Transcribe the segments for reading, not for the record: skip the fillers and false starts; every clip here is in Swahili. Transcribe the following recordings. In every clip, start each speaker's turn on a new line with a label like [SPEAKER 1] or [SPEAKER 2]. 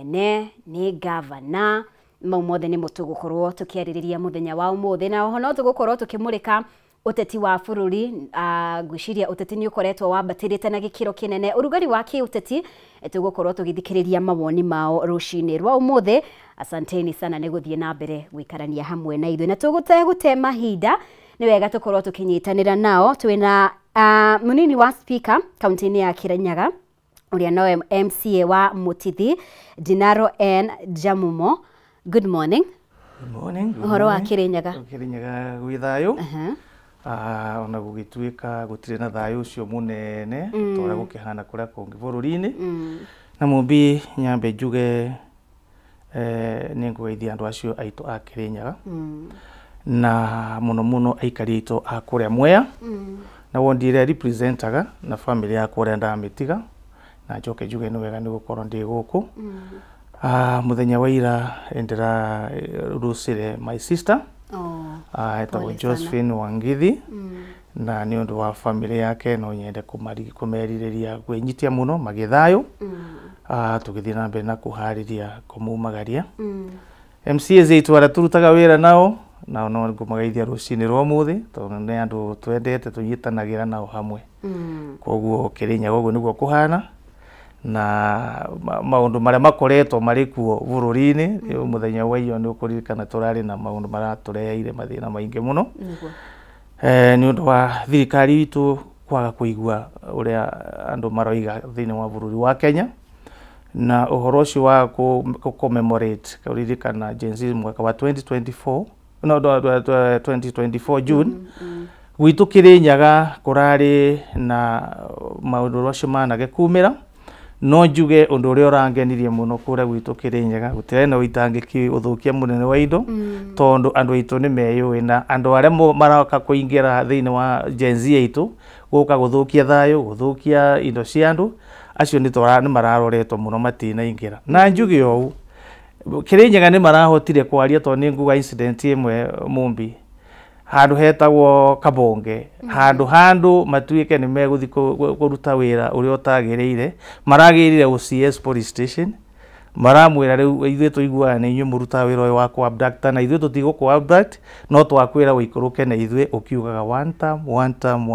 [SPEAKER 1] munene ni governor maumothe ni mutugukorwo tukiaririria muthenya wa umuthe na oho no tugukorwo tukimurika uteti wa bururi ngwiciria uteti ni ukoretwo wambatirite na gikiro kinene urugari wa kiuteti tugukorwo tugithikiriria mawoni mao rucini rwa umuthe. Asanteni sana ni guthie na mbere gwikarania hamwe na ithuĩ na tugute mahinda ni wega tukorwo tukinyitanira nao. Twina munini wa speaker kaunti-ini ya Kirinyaga uria no MCA wa Mutithi Dinaro N Jamumo. Good morning.
[SPEAKER 2] Good morning.
[SPEAKER 1] Uhoro wa Kirinyaga?
[SPEAKER 2] Kirinyaga gwi thayu. Ona gugituika gutire na thayu ucio munene tora gukihana kuria kungi bururi-ini. Na mumbi nyambe njuge ni ngweithia andu acio aitu a Kirinyaga na muno aikari aitu a kuria Mwea na wondire representaga na family ya kuria ndamitiga na njoke njuge ni wega ni gukorwo ndi guku. Muthenya wa ira endera rucire my sister etagwo Josephine Wangithi na ni undu wa family yake no nyende kumeririria gwenyitia muno magithayo tugithie na mbere na kuhariria kumumagaria MCA zeitu ara turutaga wira nao na no ngumagaithia rucini rwa muthi tondu ni andu twendete tunyitanagira nao hamwe koguo Kirinyaga uguo niguo kuhana na maundu maria makoretwo mari kuo bururi-ini muthenya wa iyo ni ukuririkana turari na maundu maratureire mathina maingi muno ni undu wa thirikari itu kwaga kuigua uria andu maroiga thiini wa bururi wa Kenya na uhoro ucio wa commemorate kuririkana Gen Z mwaka wa 2024 June gwitu Kirinyaga kurari na maundu ucio manage kumira no njuge undu uria urangenirie muno kuria gwitu Kirinyaga gutire na uitangiki uthukia munene wa indo tondu andu aitu ni meyui na andu aria maroka kuingira thiini wa Gen Z aitu guka guthukia thayu guthukia indo cia andu acio ni mararoretwo muno matina ingira na njuge ou Kirinyaga ni marahotire kwaria tondu ni nguga incident imwe mumbi handu hetagwo Kabonge handu matuike ni meguthi kuruta wira uria utagiriire maragirire u CS police station maramwira riu ithuĩ tuiguana na inyuĩ muruta wira uyu wa ku abduct na ithuĩ tutigo ku abduct no twakwira wikuruke na ithuĩ ukiugaga one term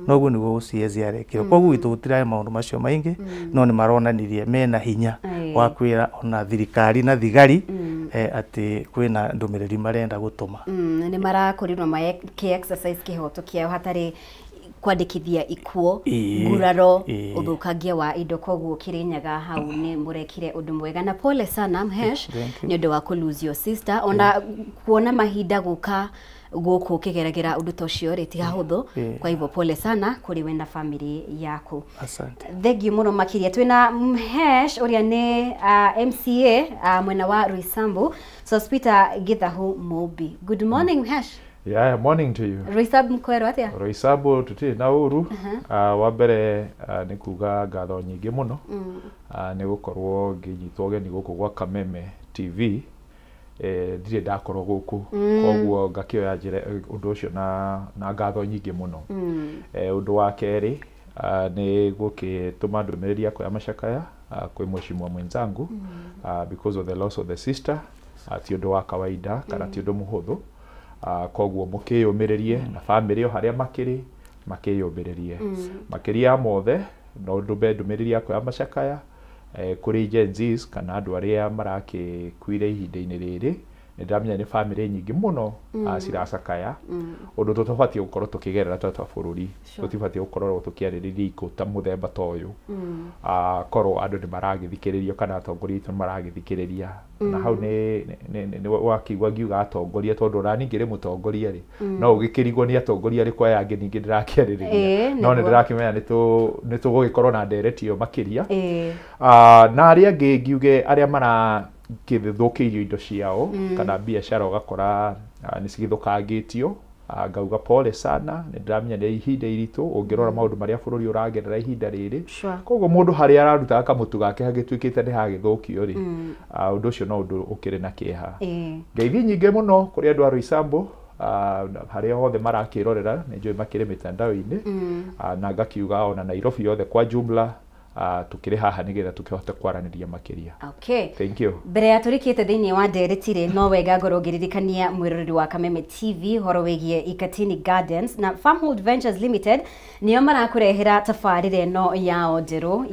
[SPEAKER 2] noguo niguo CS arekire koguo itu gutirae maundu macio maingi no ni maronanirie mena hinya wa kwira ona thirikari na thigari ati kwina ndumiriri marenda gutuma
[SPEAKER 1] ni marakorirwo ma exercise kihoto kiao hatari kwandikithia ikuo nguraro uthukangia wa indo koguo Kirinyaga hau ni murekire undu mwega na pole sana Mhesh ni undu wa ku lose your sister ona kuona mahinda guka guku kigeragera undu tocio ri tiga huthu kwa hivyo pole sana kuri we na family yaku.
[SPEAKER 2] Asante.
[SPEAKER 1] Thengi muno makiria twina Mhesh uria ni MCA mwena wa Roysambu Sospita Githahu Mobi. Good morning Mhesh.
[SPEAKER 3] Yeah, morning to you.
[SPEAKER 1] Roysambu mkwero atia?
[SPEAKER 3] Roysambu tutiri na uru wa mbere ni kuga ngatho nyingi muno ni gukorwo nginyitwo geni guku gwa Kameme TV ndire ndakorwo guku koguo ngakioya njire undu ucio na ngatho nyingi muno undu wa keri ni gukituma ndumiriri yakwa ya macakaya kwi mheshimiwa mwenzangu because of the loss of the sister ti undu wa kawaida kana ti undu muhuthu koguo mukiyumiririe na family yo haria makiyumiririe makiria mothe no ndumiriri yakwa ya macakaya kuri Gen Z kana andu aria marakikwire ihinda-ini riri ndamenya ni family nyingi muno ciracakaya undu tutubati gukorwo tukigerera tata bururi tutibati gukorwo tukiaririria ikuta muthemba ta uyu korwo andu ni maragithikiririo kana atongoria itu maragithikiriria na hau ni wakigwa ngiuga atongoria tondu rani ngire mutongoria ri no ugikirigwo ni atongoria ri kwa yangi ningi ndirakiaririria no ni ndirakimenya ni tugugikorwo na nderetio makiria na aria angi ngiuge aria mara kithithukirio indo ciao kana biashara ugakora ni cigithukangitio ngauga pole sana ni ndiramenya ni ihinda iritu ungirora maundu maria bururi uragerera ihinda riri koguo mundu haria araruta kamutu gake hagituikite ni hagithukio ri undu ucio no undu ukiri na kieha ngeithi nyingi muno kuri andu a Roysambu haria hothe marakirorera ni njui makiri mitandao-ini na ngakiuga ona Nairobi yothe kwa jumla tukire haha nigetha tukihote kwaraniria makiria.
[SPEAKER 1] Okay.
[SPEAKER 3] Thank you.
[SPEAKER 1] Mbere ya turikite thiini wa nderetire no wega ngoro ngiririkania mwirori wa Kameme TV horo wigie Ikatini Gardens na Farmhold Ventures Limited niyo marakurehera tafarire no yao jero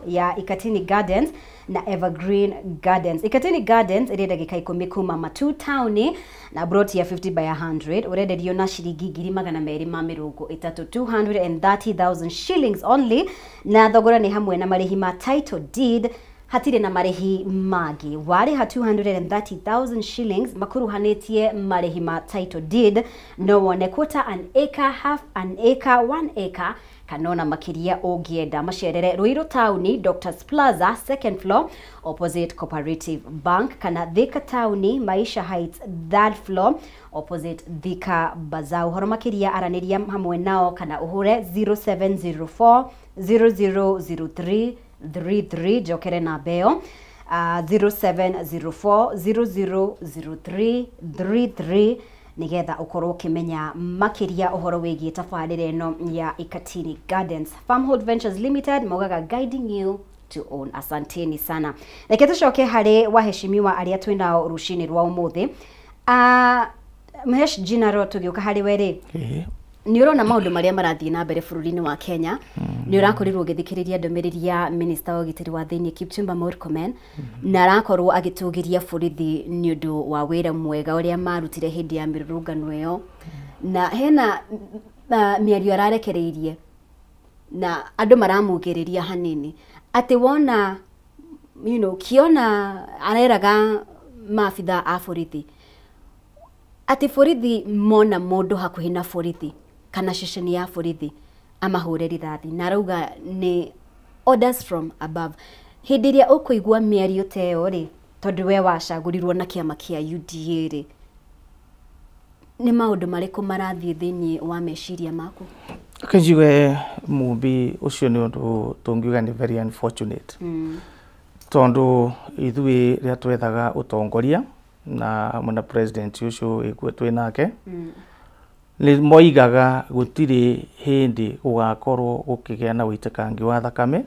[SPEAKER 1] ya Ikatini Gardens na Evergreen Gardens. Ikatini Gardens iri ndagika 10 kuma Matu Town na brought ya 50 by 100 urenderio na shilingi 230,000 shillings only, na thogora ni hamwe na marihi ma title deed hatire na marihi magi wari ha 230,000 shillings makuruhanetie marihi ma title deed no one quarter an acre, half an acre, 1 acre kanona makiria ogienda macerere Ruiru Town Doctors Plaza 2nd floor opposite Cooperative Bank, kana Thika Town Maisha Heights 3rd floor opposite Thika Bazaar. Horo makiria araniria hamwe nao kana uhure 0704 000333 jokere na beo 0704 000333 nigetha ukorwo kimenya makiria uhoro wigie tafarire no ya Ikatini Gardens. Farmhold Ventures Limited mogaga guiding you to own. Asanteni sana. Reke tucoke hari waheshimiwa aria twinao rushini rwa umuthi. Mhesh General tugiuka hari weri. Ni urona maundu maria marathii na mbere bururi-ini wa Kenya. Ni urakorirwo githikiriria ndomereri ya Minister wa Ugitiri wa Thiini Kipchumba Murkomen na arakorwo agitugiria borithi ni undu wa wira mwega uria marutire hindi ya mirurungano iyo, na hena miario ararekereirie na andu maramugiriria hanini ati wona kiona areraga maabitha a borithi ati borithi mona mundu hakuhi na borithi kana ceceni ya borithi amahure rithathi, na arauga ni orders from above. Hindi iria ukuigua miario teo ri tondu we wacagurirwo na kiama kia UDA ri ni maundu mariku marathii thiini wa meciria maku?
[SPEAKER 2] Kanjiwe mubi ucio ni undu tungiuga ni very unfortunate tondu ithui ria twethaga utongoria na muna president ucio ikwe twinake ni moigaga gutiri hindi gugakorwo gukigea na witekangi wa thakame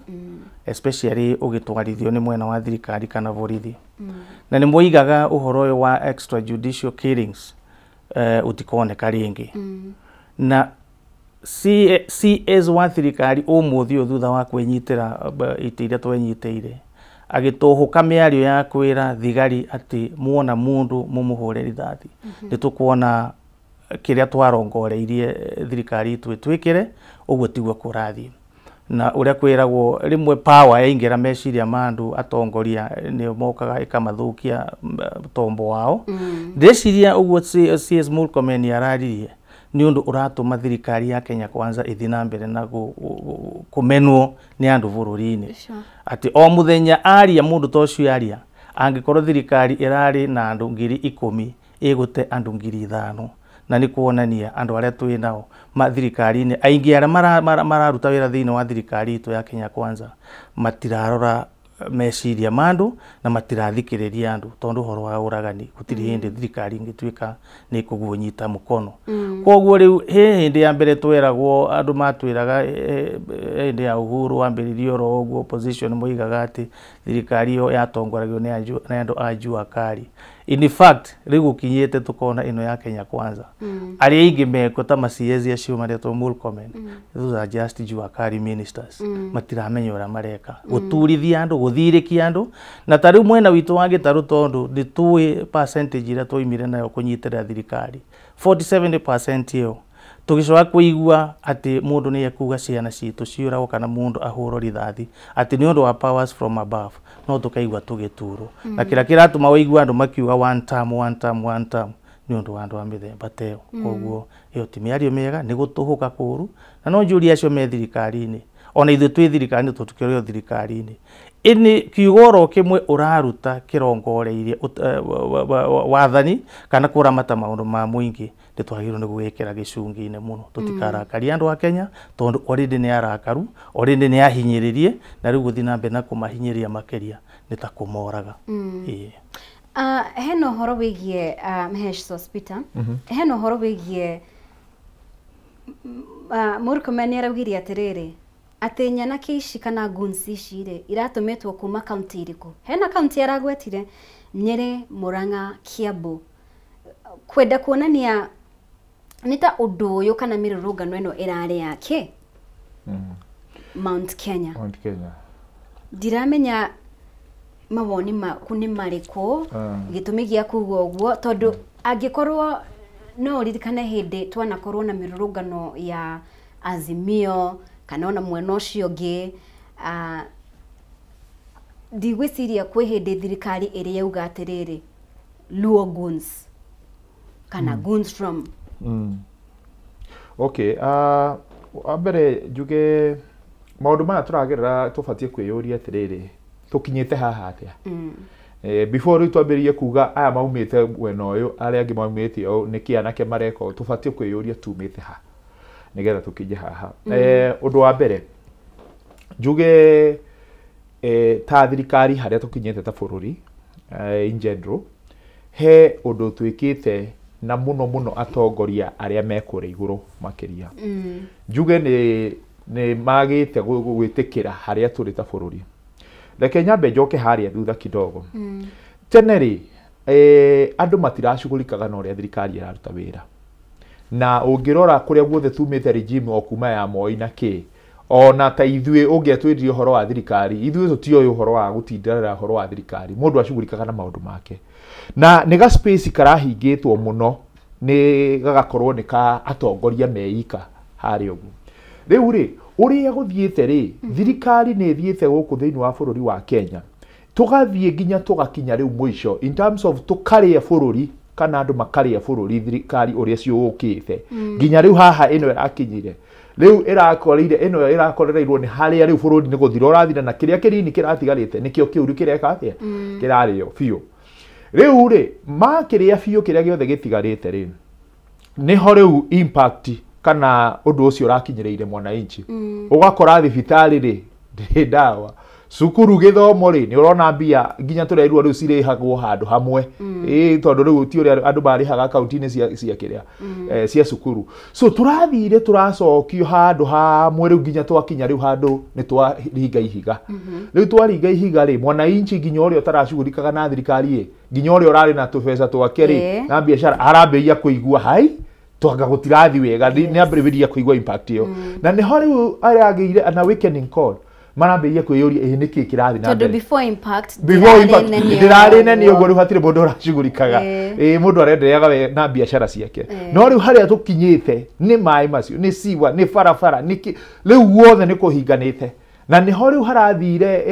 [SPEAKER 2] especially ugitwarithio ni mwena wa thirikari kana borithi na ni moigaga uhoro wa extrajudicial killings utikoneka ringi na CS wa thirikari umuthi thutha wa kwenyitira itiria twenyiteire agituhuka miario ya kwira thigari ati muona mundu mumuhure rithathi nitukuona kiria twarongoreirie thirikari twikire uguo tigwo kurathi na uria kwiragwo rimwe power yaingira meciria mandu atongoria ni mokaga ikamathukia tombo wao ndeciria uguo CS Murkomen araririe ni undu uratuma thirikari ya Kenya Kwanza ithina mbere na kumenwo ni andu bururi-ini ati o muthenya aria mundu tocio aria angikorwo thirikari irari na andu 10,000 igute andu 5,000 na ni kuonania andu aria twinao mathirikari-ini aingi aria mararuta wira thiini wa thirikari itu ya Kenya Kwanza matirarora meciria mandu na matirathikiriria andu tondu horo wa uragani gutiri hindi thirikari ngitwika ni kugunyita mukono koguo riu hindi ya mbere tweragwo andu matwiraga hindi ya uhuru wambiririo ro uguo opposition moigaga ati thirikari yo yatongoragio ni andu ajua kari. In fact rigu kinyete tukona ino ya Kenya Kwanza ari ingi meko ta maciezi acio maretwo Murkomen those are just juakari ministers matiramenya ura mareka guturithia andu guthirikia andu na tari mwena witu wa gitaru tondu nditui percentage ira twoimire nayo kunyitira thirikari 47% yo tugicoka kuigua ati mundu ni ekuga ciana citu ciuragwo kana mundu ahuro rithathi ati ni undu wa powers from above no tukaigua tugituro na kira kiratuma waigua andu makiuga one term ni undu wa andu a mithemba teo koguo iyo ti miario mega ni gutuhuka kuru na no njuri acio me thirikari-ini ona ithu twi thirikari tutukirio thirikari-ini ini kiugoro kimwe uraruta kirongoreirie wathani kana kuramata maundu ma muingi nditwagirwo ni gwikira gicungi-ini muno tutikarakari andu a Kenya tondu already ni arakaru already ni ahinyiririe na riu guthi na mbere na kumahinyiria makeria nitakumoraga
[SPEAKER 1] heno horo wigie Mhesh Hospital heno horo wigie Murkomen araugirie atiriri ate nyana kici kana gunsi cire iratumetwo kuma county iriku hena county yaragwetire Nyeri Murang'a Kiambu kwenda kuonania nita undu uyu kana mirurungano eno irare yake Mount Kenya ndiramenya mawoni makuni mariko gitumi gia kuga uguo tondu angikorwo no ririkane hindi twanakorwo na mirurungano ya Azimio kana ona mwena ucio ngi ndigwiciria kwi hindi thirikari iri yauga atiriri Luo goons kana goons from
[SPEAKER 3] okay ambere njuge maundu maya turagerera tubatie kwiyuria atiriri tukinyite haha atia before twambiriye kuga aya maumite mwena uyu aria angi maumite o niki anake mareko tubatie kwiyuria tumite ha nigetha tukije haha undu wa mbere njuge ta thirikari haria tukinyite ta bururi in general he undu twikite na muno atongoria aria mekure iguru makiria njuge ni magite gwitikira haria turi ta bururi reke nyambe njoke haria thutha kidogo teneri andu matirashugulikaga na uria thirikari iraruta wira na ungirora kuria guothe tumite regime okuma ya Moi na ki ona ta ithue ungiatwiririe uhoro wa thirikari ithue tutioy uhoro wa gutindara uhoro wa thirikari mundu ashugulikaga na maundu make na niga space karahingitwo muno ni gagakorwo ni ka atongoria meika hari ugu riu ri uria guthiete ri thirikari ni thiete guku thiini wa bururi wa Kenya tugathie nginya tugakinya riu mwisho in terms of tukaria bururi kana andu makaria bururi thirikari uria ciukite nginya riu haha ino irakinyire riu irakorire ino irakorereirwo ni haria riu bururi ni guthira urathira na kiria kirini kiratigarite nikio kiuru kireka atia kirario fiu riu ri makiria fiu kiria giothe gitigarite ri niho riu impact kana undu ucio urakinyireire mwananchi ugakora thibitari ri ndi dawa cukuru githomo ri ni urona mbia nginya tureirwo riu cirihagwo handu hamwe tondu riu ti uria andu barihaga akaunti-ini cia kiria cia cukuru so turathire turacokio handu hamwe riu nginya twakinya riu handu ni twaringa ihiga riu twaringa ihiga ri mwananchi nginya uria utarashugurikaga na thirikari nginya uria urari na tubesa twake ri na biashara arambeia kuigua hai twanga gutirathi wega ni ambiriria kuigua impact iyo na ni hori arageire ana weakening call marambeia kwiyuria niki kirathi na
[SPEAKER 1] mbere before impact
[SPEAKER 3] ndirari nene ugo ri hatire mundu urashugurikaga mundu arendeaga we na biashara ciake no riu haria tukinyite ni mai macio ni siwa ni farafara niki riu wothe ni kuhinganite na ni hori harathire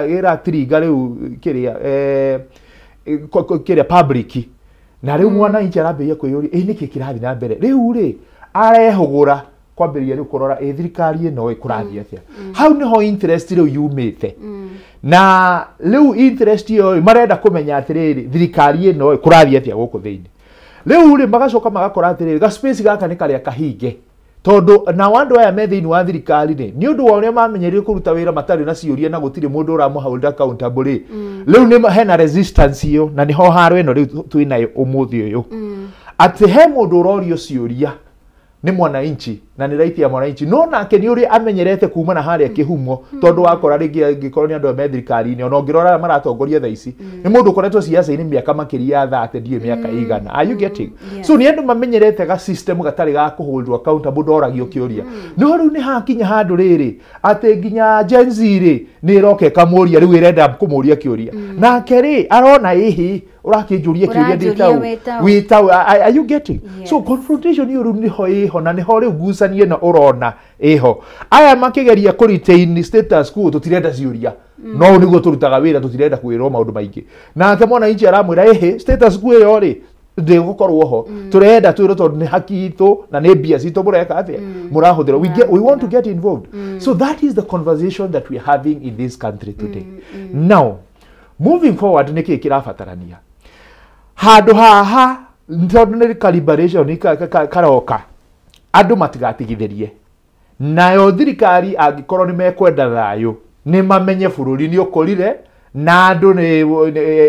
[SPEAKER 3] era triga riu kiria kiria public na riu mwana inchi arambeia kwiyuria niki kirathi na mbere riu ri arehugura kwambiria riu kurora thirikari ino ikurathia atia hau niho interest riu yumite na riu interest yo marenda kumenya atiriri thirikari ino ikurathia atia guku thiini riu ri magacoka magakora atiriri ga space gaka ni karia kahinge tondu na wandu aya me thiini wa thirikari ni undu wa uria mamenyerire kuruta wira matari na ciuria na gutire mundu uramu hold accountable riu ni hena resistance yo na niho haro ino riu twinayo umuthi uyu ati he mundu urorio ciuria ni mwananchi na ni right ya mwananchi no nake ni uri amenyerete kuma na haria kihumo tondu wakora ringi gikoroni andu me thirikari ni ona ngirora maratongoria thaici ni mundu koretwo siasa ini miaka makiria 30 die miaka igana are you getting so ni andu mamenyerete ga system gatari ga kuhold accountable doragio kiuria no riu ni hakinya handu riri ate nginya Gen Z ri ni roke kamuria riu irenda kumuria kiuria nake ri arona ihi urakinjuria kiuria nditau witau are you getting so confrontation yo ni ho iho na ni ho riu gusanie na urona iho aya makigeria ku retain status quo tutirenda ciuria no niguo turutaga wira tutirenda kwirwo maundu maingi na ake mwana inchi aramwira status quo yo ri ndi gukorwo ho turenda twiro tondu ni haki itu na ni bia citu mureka atia murahuthira we want to get involved so that is the conversation that we are having in this country today now moving forward niki kirabatarania handu haha tondu ni calibration karoka andu matigatigithirie nayo thirikari angikorwo ni mekwenda thayo ni mamenye bururi ni ukorire na andu ni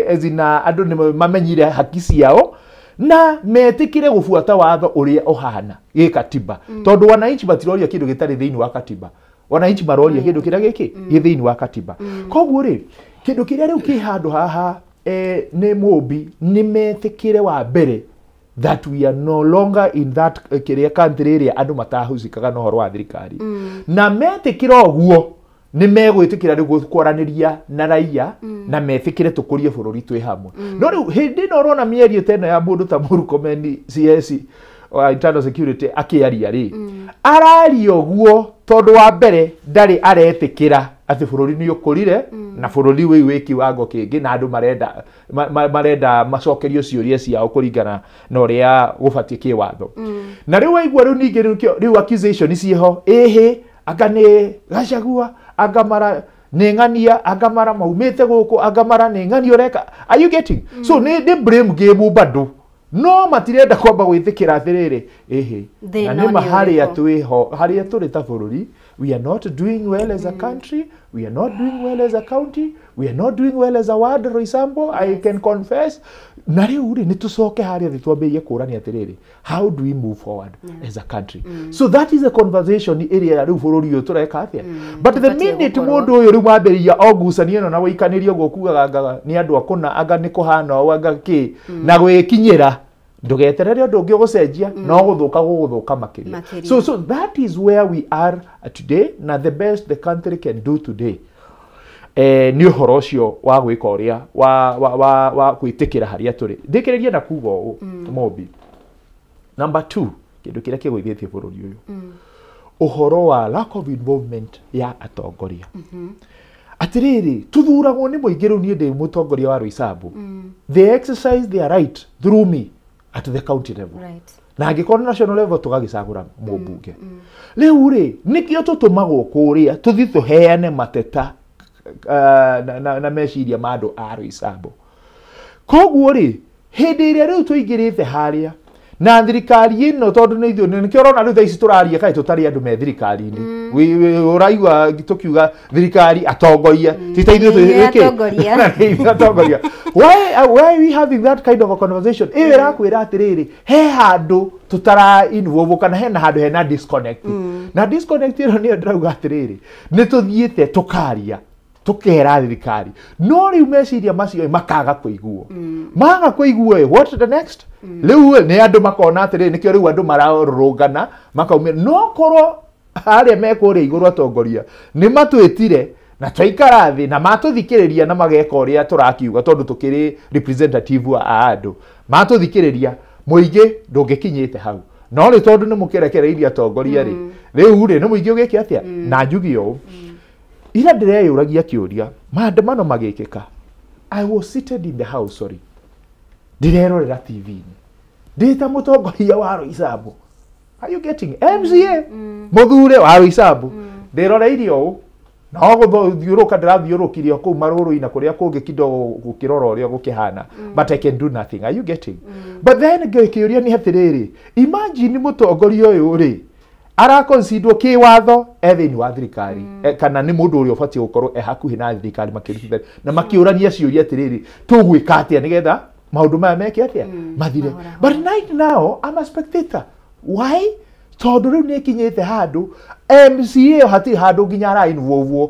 [SPEAKER 3] ezina andu ni mamenyire haki ciao na metikire gufuata watho uria uhana gikatiba tondu wananchi batiroria kindu gitari thiini wa katiba wananchi maroria kindu kiria giki githiini wa katiba koguo ri kindu kiria riu ki handu haha ni Mumbi ni metikire wa mbere that we are no longer in that kiria country area andu matahuzikaga no horo wa thirikari na metikira oguo ni megwitikira riu kwaraniria na raia na metikire tukurie bururi twi hamwe no riu hindi no rona mierio tena ya mundu ta Murkomen CS internal security akiaria ri arari oguo tondu wa mbere ndari aretikira ati bururi ni ukurire na bururi wi wiki wango kingi na andu marenda macokerio ciuria ciao kuringana na uria gubatie kiwatho na riu waigua riu ningi riu accusation ciho anga ni Gachagua anga mara ni ng'ania anga mara maumite guku anga mara ni ng'ania ureka are you getting so ni blame game bado no matirenda kwamba gwithikira athiriri na ni mahari atwiho hari aturi ta bururi we are not doing well as a country we are not doing well as a county we are not doing well as a ward Roysambu I can confess na riu ri ni tucoke hari athi twambirie kurani atiriri how do we move forward as a country so that is a conversation area riu bururi uyu tureka atia but the minute mundu uyu riu mwambiria ogucania no na wikanirio gokugaga ni andu akuna anga ni kuhana o anga ki na gwikinyira ndugeterere undu ungi gucenjia no guthuka makiria so that is where we are today na the best the country can do today ni uhoro ucio wa gwika uria wa kwitikira haria turi ndikiriria na kuga u Mumbi number 2 kindu kiria kigwithitie bururi uyu uhoro wa lack of involvement ya atongoria atiriri tuthuragwo ni muingiru ni ndi mutongoria wa Roysambu they exercise their right through me at the county level na angikona national level tugagicagura mumbunge riu ri nikio tutumagwo kuria tuthi tuheane mateta na meciria ma andu a Roysambu koguo ri hindi iria riu tuingirite haria na thirikari ino tondu ni ithuĩ nikio rona riu thaici turaria kai tutari andu me thirikari-ini uraigua tukiuga thirikari atongoria tita ithuĩ atongoria why we having that kind of a conversation irakwira atiriri he handu tutara involve kana hena handu hena disconnect na disconnect ino ni ndirauga atiriri ni tuthiite tukaria tukera thirikari no riu meciria macio makaga kuiguo maga kuiguo what the next riu ni andu makona atiri nikio riu andu mararungana makaumia no korwo haria mekuria iguru atongoria ni matwitire na twaikara thi na matuthikiriria na mageka uria turakiuga tondu tukiri representative a andu matuthikiriria muingi ndungikinyite hau no ri tondu ni mukerekereiria atongoria riu ni muingi ugiki atia na njugio ira ndireyuragia kiuria maandamano magikika I was seated in the house ndirerorera TV ndita mutongoria wa Roysambu are you getting MCA muthure wa Roysambu ndiroreirio no guthiuruka ndirathiurukirio ku maruru-ina kuria kungi kidogo gukirora uria gukihana but I can do nothing are you getting but then kiuria ni atiriri imagine mutongoria uyu ri ara consider kiwatho ethini wa thirikari kana ni mundu uri ubatie gukorwo hakuhi na thirikari makirithia na makiurania ciuria atiriri tugwika atia nigetha maundu maya meke atia mathire but right now I'm a spectator why tondu riu ni kinyite handu MCA hati handu nginya ara involve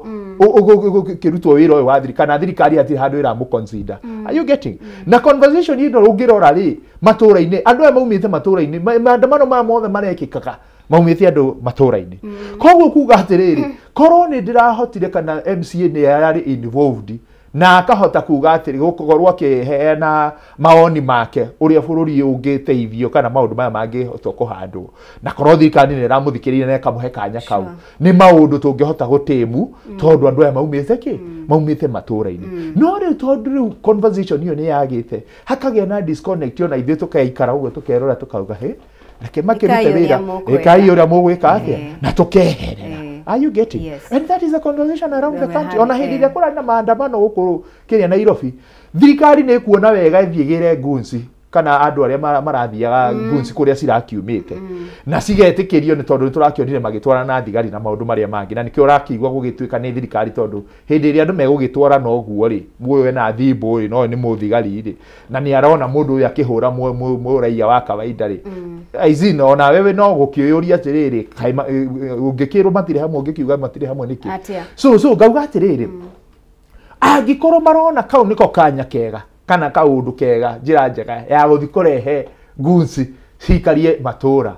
[SPEAKER 3] kirutwo wira uyu wa thirikari kana thirikari hati handu ira mu consider are you getting na conversation ino ungirora ri matura-ini andu aya maumite matura-ini maandamano ma mothe marekikaga maumite andu matura-ini koguo kuga atiriri korwo ni ndirahotire kana MCA ni yari involved na akahota kuga atiri gukorwo akiheana maoni make uria bururi ungiteithio kana maundu maya mangihota kuhandwo na korwo thirikari ni iramuthikiriria na ikamuhe kanya kau ni maundu tungihota gutimu tondu andu aya maumite maumite matura-ini no riu tondu riu conversation iyo ni yagite hakagia na disconnect ona ithuĩ tukaikara uguo tukerora tukauga reke makirute wira ekai uria mugwika atia na tukeherera are you getting and that is a conversation around the country ona hindi iria kurana maandamano gukuru Kenya Nairobi thirikari ni kuona wega ithiigire ngunci kana andu aria marathiaga gunci kuria cirakiumite na cigetikirio ni tondu turakionire magitwara na thigari na maundu maria mangi na nikio rakigwa gugituika ni thirikari tondu hindi iria andu megugitwara no guo ri muoyo na thimbo ri no ni muthigari ri na ni arona mundu uyu akihura raia wa kawaida ri aizina ona wewe no gukiyuria atiriri ungikirwo matire hamwe ungikiuga matire hamwe niki so gauga atiriri angikorwo marona kau niko kanya kega kana kaundu kega njira njega ya guthikorehe gunci cikarie matura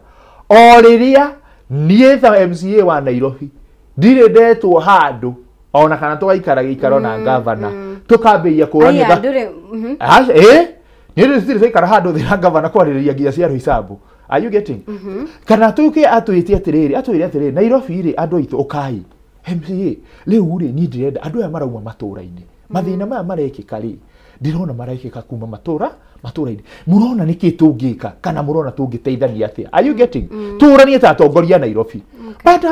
[SPEAKER 3] o riria nie tha MCA wa Nairobi ndire ndetwo handu ona kana tugaikara gikaro na governor tukambia kuranitha nie ndire tugaikara handu thira governor kwariria nginya cia hisabu are you getting kana tuke atwiti atiriri Nairobi ri andu aitu ukai MCA riu ri ni ndirenda andu aya marauma matura-ini mathina maya marekika ri ndirona marekika kuma matura-ini murona niki tungika kana murona tungiteithania atia are you getting turanie ta atongoria Nairobi but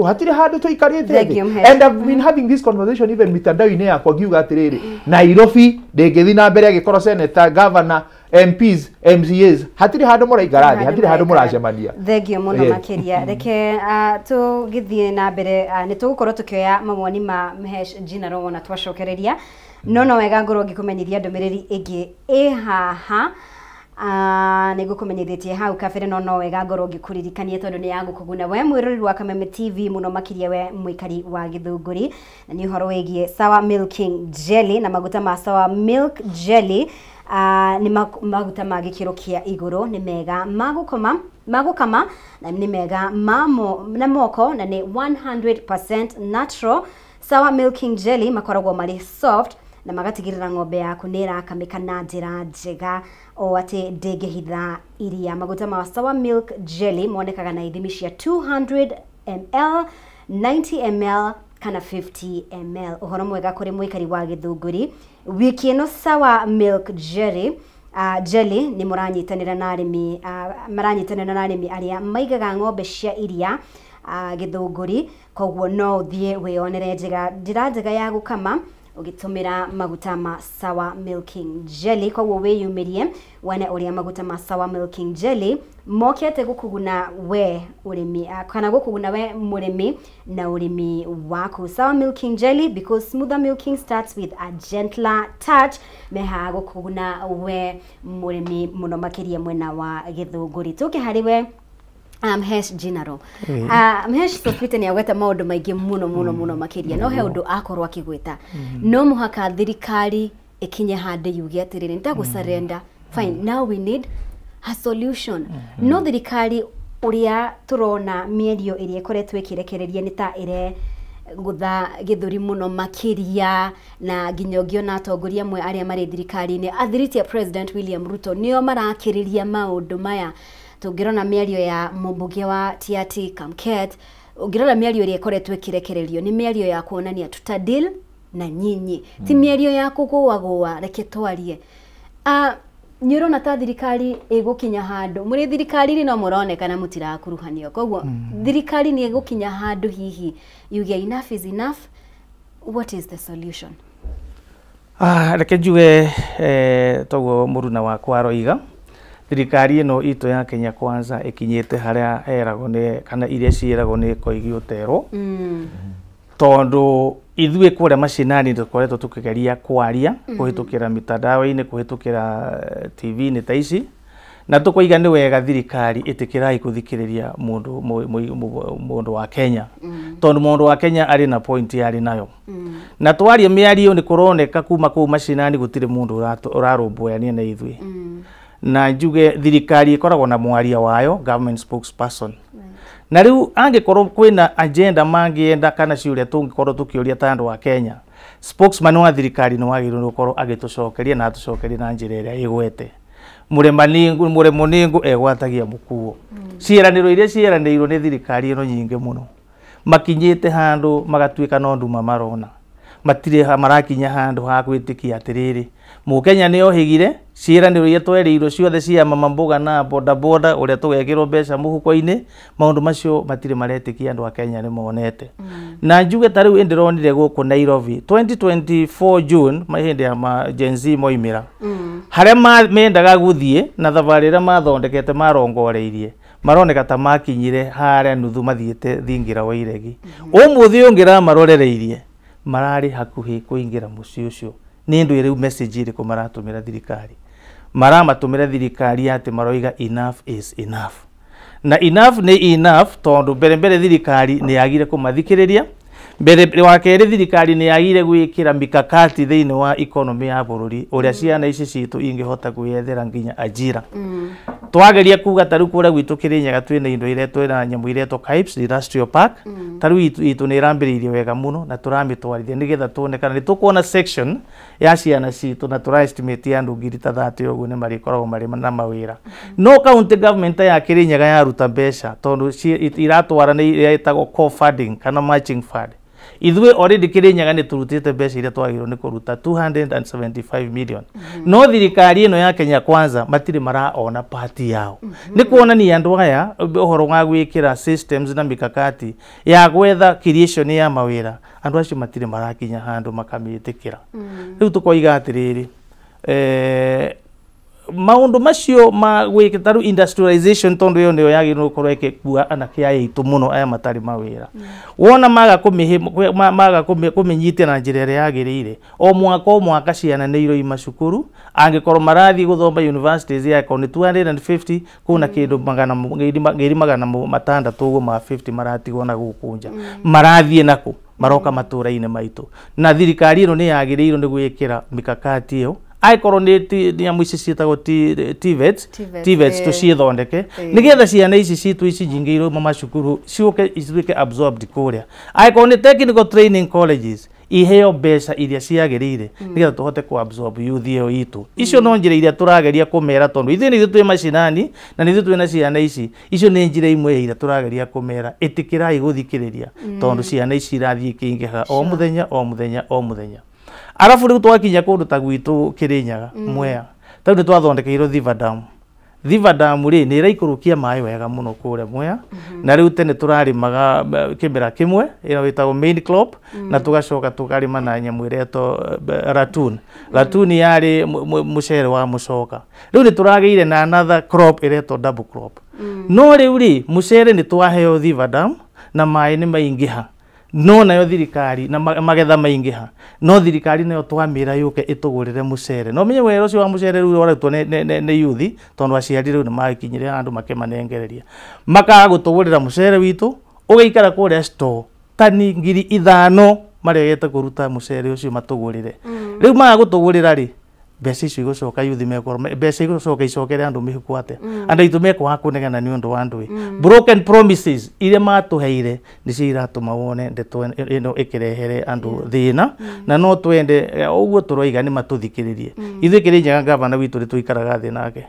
[SPEAKER 3] hatire handu tuikarite and I've been having this conversation even mitandao-ini yakwa ngiuga atiriri Nairobi ndingithi na mbere agikoro senator governor MPs MCAs hatire handu muraigarathi hatire handu muracemania
[SPEAKER 1] thengio muno makiria reke tugithie na mbere ni tugukorwo tukioya mamwoni ma Mhesh General wona twacokereria no wega ngorwo ngikumenyithia ndumiriri ingi haha nigukumenyithĩtie hau kabere no wega ngorwo ngikuririkania tondu ni yagukuguna we mwirori wa Kameme TV muno makiria we muikari wa Githunguri na ni uhoro wegie Sour Milking Jelly na maguta ma Sour Milk Jelly ni maguta ma gikiro kia iguru ni mega magukama na ni mega na moko na ni 100% natural. Sour Milking Jelly makoragwo mari soft na magatigirira ng'ombe yaku ni irakamika na njira njega o ati ndingihitha iria. Maguta ma Sour Milk Jelly monekaga na ithimi cia 200 ml 90 ml kana 50 ml. Uhoro mwega kuri muikari wa Githunguri wiki ino Sour Milk Jelly ni muranyitanira na arimi aria maigaga ng'ombe cia iria Githunguri koguo no thie wionere njira njega ya gukama ugitumira maguta ma Sour Milking Jelly koguo wiyumirie wane uria maguta ma Sour Milking Jelly mokete gukuguna we urimi kana gukuguna we murimi na urimi waku. Sour Milking Jelly because smoother milking starts with a gentler touch meha gukuguna we murimi muno makiria mwena wa Githunguri tuke hariwe Mhesh General Mhesh Sofite ni agweta maundu maingi muno makiria no he undu akorwo akigweta no muhaka thirikari ikinye hande yuge atiriri ndagusurrender fine now we need a solution no thirikari uria turona mierio iria ikoretwo ikirekereria ni ta ire gutha Githuri muno makiria na ginyogio na atongoria mwe aria mari thirikari-ini athiriti ya President William Ruto nio marakiriria maundu maya. Tungirona miario ya mumbunge wa Tiaty Kamket ungirona miario iria ikoretwo ikirekererio ni miario ya kuonania tutadil na nyinyi ti miario ya kugwa reke twarie nyirona ta thirikari igukinya handu muri thirikari ri no muronekana mutirakuruhanio koguo thirikari ni igukinya handu hihi yuge enough is enough. What is the solution?
[SPEAKER 2] Reke njuge toguo muruna wakwa aroiga thirikari ino ito ya Kenya Kwanza ikinyete haria eragwo ni kana iria ciiragwo ni koigi utero tondu ithue kuria macinani tukoretwo tukigeria kwaria kuhitukira mitandao-ini kuhitukira TV-ini ta ici na tukoiga ni wega thirikari itikirai kuthikiriria mundu wa Kenya tondu mundu wa Kenya ari na point yari nayo na twarie miario ni kuroneka kuma ku macinani gutire mundu urarumbuania na ithue na njuge thirikari ikoragwo na mwaria wayo government spokesperson na riu angikorwo kwina agenda mangienda kana ciuria tungikorwo tukiuria tandu wa Kenya spokesman wa thirikari no wagirwo gukorwo agitucokeria na atucokeria na njira iria igwete muremoningu egwatagia mukuo ciiraniro iria ciiranirwo ni thirikari ino nyingi muno makinyite handu magatuika no nduma marona matire marakinya handu ha gwitikia atiriri Mukenya ni ohigire ciiraniro iria twerirwo ciothe cia mamambuga na boda uria tugekirwo mbeca muhuko-ini maundu macio matire maretikia andu a Kenya ni monete na njuge ta riu indironire guku Nairobi 2024 June mahindi ya Gen Z moimira haria mendaga guthie na thabarĩ ĩrĩa mathondekete marongoreirie maroneka ta makinyire haria nuthu mathiĩte thingira wa iregi ũmũthĩ ũngĩra marorereirie mararĩ hakuhĩ kũingĩra mũciĩ ũcio nĩ ndũ ĩrĩ message ĩrĩkũ maratũmĩra thirikari maramatũmĩra thirikari atĩ maroiga enough is enough na enough nĩ enough tondũ mbere thirikari nĩ yagire kũmathikĩrĩria mbere wa kerĩ thirikari nĩ yagire gwĩkĩra mikakati thĩinĩ wa economy ya bũrũri ũrĩa ciana ici citũ ingĩhota kwĩyethera nginya ajira twageria kuga tarĩu kũrĩa gwitũ Kĩrĩnyaga twĩna indo iretwo na nyamũ iretwo KIPES Industrial Park tarĩu itũ nĩ ĩrambĩrĩirie wega mũno na tũramĩtwarithia nĩgetha tuone kana nĩ tũkuona section ya ciana citũ na tũra estimate ya andũ ngiri ta 30 ũguo nĩ marĩkoragwo marĩ na mawĩra no county government ya Kĩrĩnyaga yaruta mbeca tondũ iratwara nĩ ĩtagwo co-funding kana matching fund ithuĩ already Kĩrĩnyaga nĩ turutĩte mbeca iria twagĩrĩirwo nĩ kũruta 275 million no thirikari ĩno ya Kenya Kwanza matirĩ maraona party yao nĩ kuonania andũ aya ũhoro wa gwĩkĩra systems na mikakati ya gwetha creation ya mawĩra andũ acio matirĩ marakinya handũ makamĩtĩkĩra rĩu tũkoiga atĩrĩrĩ maundu macio ma gwĩka taru industrialization tondu yo nĩyo yagĩrĩirwo gũkorwo ĩkĩkua anake aitũ mũno aya matarĩ mawĩra wona maga kũmĩnyita na njĩra ĩrĩa yagĩrĩire o mwaka ciana nĩ iroima cukuru angĩkorwo marathiĩ gũthoma universities yako nĩ 250 kuna kĩndũ magana matandatũ ũguo ma 50 maratigwo na gũkũ nja marathiĩ nako maroka matũra-inĩ maitũ na thirikari ĩno nĩ yagĩrĩirwo nĩ gwĩkĩra mikakati ĩyo aikorwo nĩ nyamũ ici ciĩtagwo TVETs tũciĩthondeke nĩgetha ciana ici citũ ici nyingĩ iroma macukuru ciũke ituĩke absorbed kũrĩa aikorwo nĩ technical training colleges iheo mbeca iria ciagĩrĩire nĩgetha tũhote ku absorb youth ĩyo itũ icio no njĩra iria tũrageria kũmera tondũ ithuĩ nĩ twĩ macinani na nĩ twĩ na ciana ici icio nĩ njĩra imwe iria tũrageria kũmera ĩtĩkĩrai gũthikĩrĩria tondũ ciana ici irathiĩ ikĩingĩha o mũthenya arafu rĩu twakinya kũndũ ta gwitũ Kĩrĩnyaga Mwea tondũ nĩ twathondekeirwo Thiva Dam rĩ nĩ ĩraikũrũkia maĩ wega mũno kũrĩa Mwea na rĩu tene tũrarĩmaga kĩmera kĩmwe ĩno ĩtagwo main crop na tũgacoka tũkarĩma na nyamũ ĩretwo ratun yarĩ mũcere wa mũcoka rĩu nĩ tũragĩire na another crop ĩretwo double crop no rĩu rĩ mũcere nĩ twaheo Thiva Dam na maĩ nĩ maingĩha no nayo thirikari na magetha maingĩha no thirikari nayo twamĩra yũke ĩtũgũrĩre mũcere no menye wĩra ũcio wa mũcere rĩu ũrarutwo nĩ youth tondũ aciari rĩu nĩ magĩkinyire andũ makemanengereria makaga gũtũgũrĩra mũcere witũ ũgĩikara kũrĩa store tani 5,000 marĩa yete kũruta mũcere ũcio matũgũrĩre rĩu maga gũtũgũrĩra rĩ mbeca icio igũcoka youth mekorwo mbeca igũcoka icokere andũ mĩhuko atĩa andũ aitũ mekwaga kũnegana nĩ ũndũ wa ndũĩ broken promises iria matũheire nĩcio iratũma wone ndeto ĩno ĩkĩrehere andũ thĩna na no twende ũguo tũroiga nĩ matũthikĩrĩrie ithuĩ Kĩrĩnyaga gavana witũ nĩ tũikaraga thĩ nake